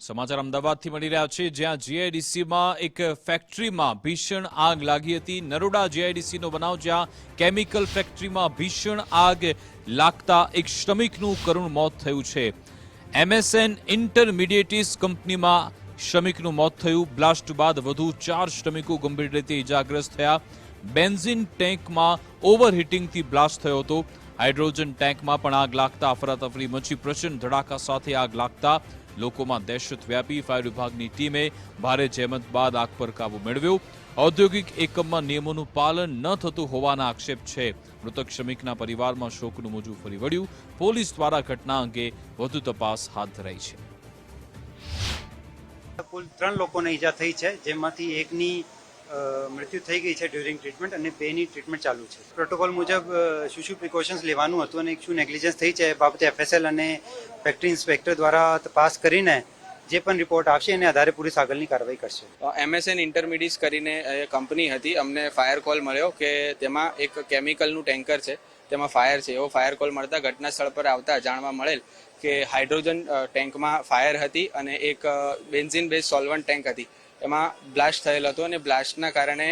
સમાચાર અમદાવાદથી મળી રહ્યા છે, જ્યાં જીઆઈડીસીમાં એક ફેક્ટરીમાં ભીષણ આગ લાગી હતી। નરોડા જીઆઈડીસીનો બનાવ, જ્યાં કેમિકલ ફેક્ટરીમાં ભીષણ આગ લાગતા એક શ્રમિકનું કરુણ મોત થયું છે। એમએસએન ઇન્ટરમીડિયેટ્સ કંપનીમાં શ્રમિકનું મોત થયું। બ્લાસ્ટ બાદ વધુ 4 શ્રમિકો ગંભીર રીતે ઇજાગ્રસ્ત થયા। બેન્ઝિન ટેન્કમાં ઓવરહીટિંગથી બ્લાસ્ટ થયો હતો। હાઇડ્રોજન ટેન્કમાં પણ આગ લાગતા અફરાતફરી મચી। પ્રચંડ ધડાકા સાથે આગ લાગતા લોકોમાં દહેશત વ્યાપી। ફાયર વિભાગની ટીમે ભારે જહેમત બાદ આગ પર કાબુ મેળવ્યો। ઔદ્યોગિક એકમમાં નિયમોનું પાલન ન થતું હોવાના આક્ષેપ છે। મૃતક શ્રમિકના પરિવારમાં શોકનું મોજું ફરી વળ્યું। પોલીસ દ્વારા ઘટના અંગે વધુ તપાસ હાથ ધરાઈ છે। કુલ 3 લોકોને ઈજા થઈ છે, જેમાંથી એકની મૃત્યુ થઈ ગઈ છે ડ્યુરિંગ ટ્રીટમેન્ટ અને 2ની ટ્રીટમેન્ટ ચાલુ છે। પ્રોટોકોલ મુજબ શું પ્રિકોશન્સ લેવાનું હતું અને શું નેગ્લિજન્સ થઈ છે એ બાબતે એફએસએલ અને ફેક્ટરી ઇન્સ્પેક્ટર દ્વારા તપાસ કરીને જે પણ રિપોર્ટ આવશે એને આધારે પોલીસ આગળની કાર્યવાહી કરશે। એમએસએન ઇન્ટરમીડિયેટ્સ કરીને કંપની હતી। અમને ફાયર કોલ મળ્યો કે તેમાં એક કેમિકલનું ટેન્કર છે, તેમાં ફાયર છે। એવો ફાયર કોલ મળતા ઘટના સ્થળ પર આવતા જાણવા મળેલ કે હાઇડ્રોજન ટેન્કમાં ફાયર હતી અને એક બેન્ઝિન બેઝ સોલ્વન્ટ ટેન્ક હતી, એમાં બ્લાસ્ટ થયેલ હતો અને બ્લાસ્ટના કારણે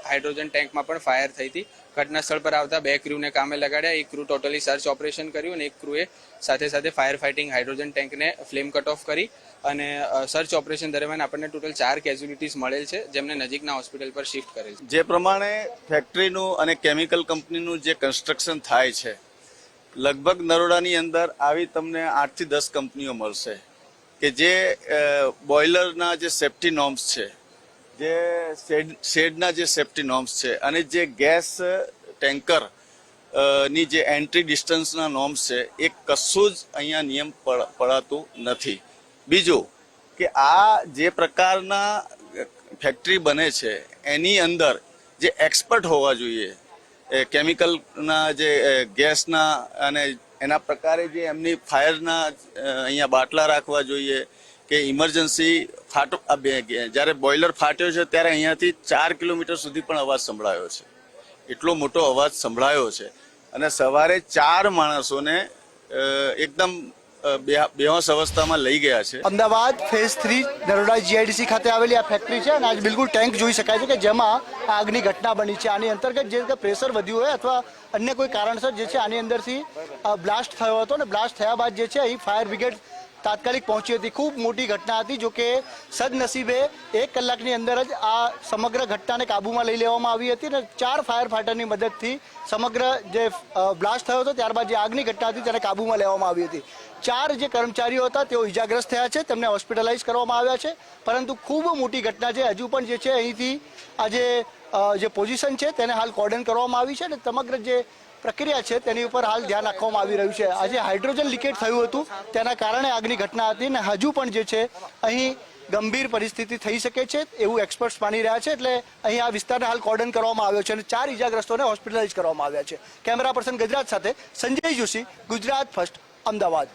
હાઇડ્રોજન ટેન્કમાં પણ ફાયર થઈ હતી। ઘટના સ્થળ પર આવતા 2 ક્રૂને કામે લગાડ્યા। એક ક્રૂ ટોટલી સર્ચ ઓપરેશન કર્યું અને એક ક્રૂએ સાથે સાથે ફાયર ફાઇટિંગ હાઇડ્રોજન ટેન્કને ફ્લેમ કટ ઓફ કરી અને સર્ચ ઓપરેશન દરમિયાન આપણને ટોટલ 4 કેઝ્યુલિટીઝ મળેલ છે, જેમને નજીકના હોસ્પિટલ પર શિફ્ટ કરેલ છે। જે પ્રમાણે ફેક્ટરીનું અને કેમિકલ કંપનીનું જે કન્સ્ટ્રક્શન થાય છે, લગભગ નરોડાની અંદર આવી તમને 8 થી 10 કંપનીઓ મળશે કે જે બોઇલરના જે સેફ્ટી નોર્મ્સ છે, જે શેડના જે સેફ્ટી નોર્મ્સ છે અને જે ગેસ ટેન્કર ની જે એન્ટ્રી ડિસ્ટન્સના નોર્મ્સ છે, એ કશું જ અહીંયા નિયમ પડાતું નથી। બીજું કે આ જે પ્રકારના ફેક્ટરી બને છે એની અંદર જે એક્સપર્ટ હોવા જોઈએ, કેમિકલના જે ગેસના અને એના પ્રકારે જે એમની ફાયરના અહીંયા બાટલા રાખવા જોઈએ કે ઇમરજન્સી જ્યારે બોઇલર ફાટ્યો છે ત્યારે અહીંયાથી 4 કિલોમીટર સુધી પણ અવાજ સંભળાયો છે। એટલો મોટો અવાજ સંભળાયો છે અને સવારે 4 માણસોને એકદમ બેહોશ અવસ્થામાં લઈ ગયા છે। અમદાવાદ ફેઝ 3 નરોડા જીઆઈડીસી ખાતે આવેલી આ ફેક્ટરી છે અને આજ બિલકુલ ટેન્ક જોઈ શકાય છે કે જેમાં આગની ઘટના બની છે। આની અંતર્ગત જે પ્રેશર વધ્યું હોય અથવા અન્ય કોઈ કારણસર જે છે આની અંદરથી બ્લાસ્ટ થયો હતો અને બ્લાસ્ટ થયા બાદ જે છે અહીં ફાયર બ્રિગેડ તાત્કાલિક પહોંચી હતી। ખૂબ મોટી ઘટના હતી, જો કે સદનસીબે 1 કલાકની અંદર જ આ સમગ્ર ઘટનાને કાબૂમાં લઈ લેવામાં આવી હતી અને 4 ફાયર ફાઇટરની મદદથી સમગ્ર જે બ્લાસ્ટ થયો હતો ત્યારબાદ જે આગની ઘટના હતી તેને કાબૂમાં લેવામાં આવી હતી। 4 જે કર્મચારીઓ હતા તેઓ ઇજાગ્રસ્ત થયા છે, તેમને હોસ્પિટલાઇઝ કરવામાં આવ્યા છે, પરંતુ ખૂબ મોટી ઘટના છે। હજુ પણ જે છે અહીંથી આ જે પોઝિશન છે તેને હાલ કોર્ડન કરવામાં આવી છે અને સમગ્ર જે પ્રક્રિયા છે તેની ઉપર હાલ ધ્યાન રાખવામાં આવી રહ્યું છે। આજે હાઇડ્રોજન લીકેજ થયું હતું તેના કારણે આગની ઘટના હતી અને હજુ પણ જે છે અહીં ગંભીર પરિસ્થિતિ થઈ શકે છે એવું એક્સપર્ટ્સ માની રહ્યા છે। એટલે અહીં આ વિસ્તારને હાલ કોર્ડન કરવામાં આવ્યો છે અને 4 ઇજાગ્રસ્તોને હોસ્પિટલાઇઝ કરવામાં આવ્યા છે। કેમેરા પર્સન ગજરાત સાથે સંજય જોશી, ગુજરાત ફર્સ્ટ, અમદાવાદ।